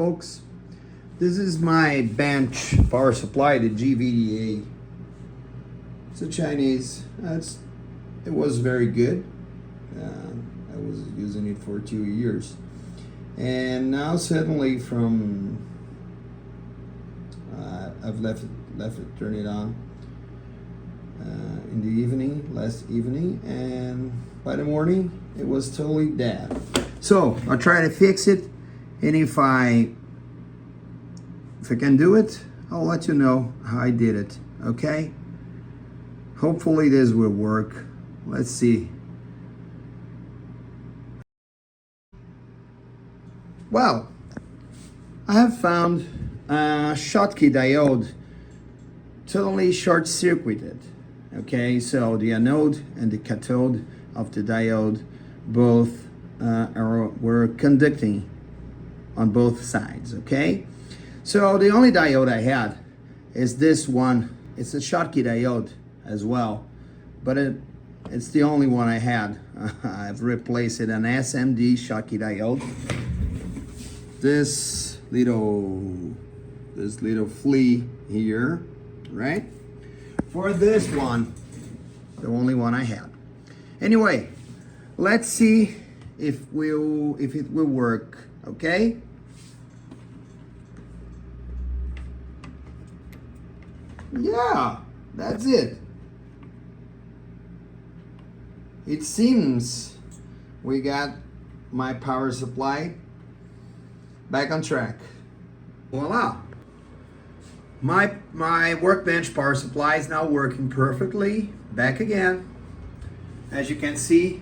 folks. This is my bench power supply, the Gvda. It's a Chinese. It was very good. I was using it for 2 years, and now suddenly I've left it, turn it on in the evening, last evening, and by the morning it was totally dead. So I'll try to fix it, and if I can do it, I'll let you know how I did it. Okay? Hopefully this will work. Let's see. Well, I have found a SHOTKY diode totally short-circuited. Okay, so the anode and the cathode of the diode both were conducting on both sides. Okay, so the only diode I had is this one. It's a SHOTKY diode as well, but it's the only one I had. I've replaced it an SMD SHOTKY diode. This little flea here, right? For this one, the only one I had. Anyway, let's see if it will work. Okay. Yeah, that's it. It seems we got my power supply back on track. Voila. My workbench power supply is now working perfectly. Back again. As you can see,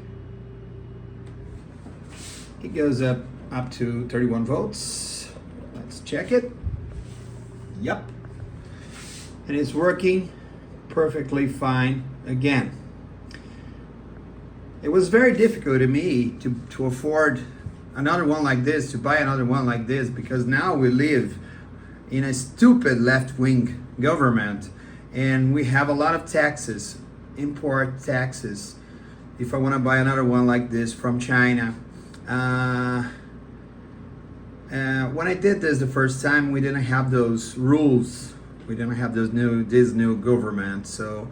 it goes up to 31 volts. Let's check it. Yep. And it's working perfectly fine again. It was very difficult to me to afford another one like this, to buy another one like this, because now we live in a stupid left-wing government and we have a lot of taxes, import taxes, if I want to buy another one like this from China. When I did this the first time, we didn't have those rules. We didn't have this new government, so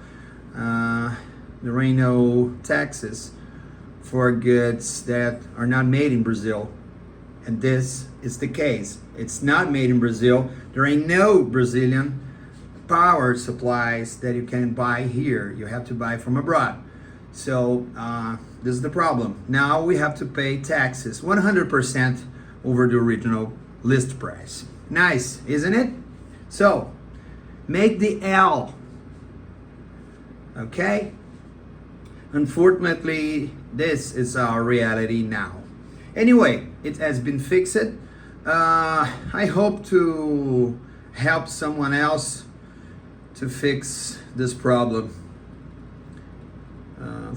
there ain't no taxes for goods that are not made in Brazil. And this is the case. It's not made in Brazil. There ain't no Brazilian power supplies that you can buy here. You have to buy from abroad. So this is the problem. Now we have to pay taxes 100% over the original list price. Nice, isn't it? So make the L. Okay? Unfortunately, this is our reality now. Anyway, it has been fixed. I hope to help someone else to fix this problem.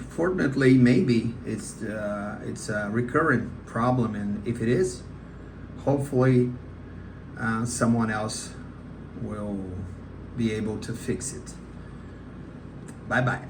Fortunately, maybe it's a recurrent problem, and if it is, hopefully someone else will be able to fix it. Bye-bye.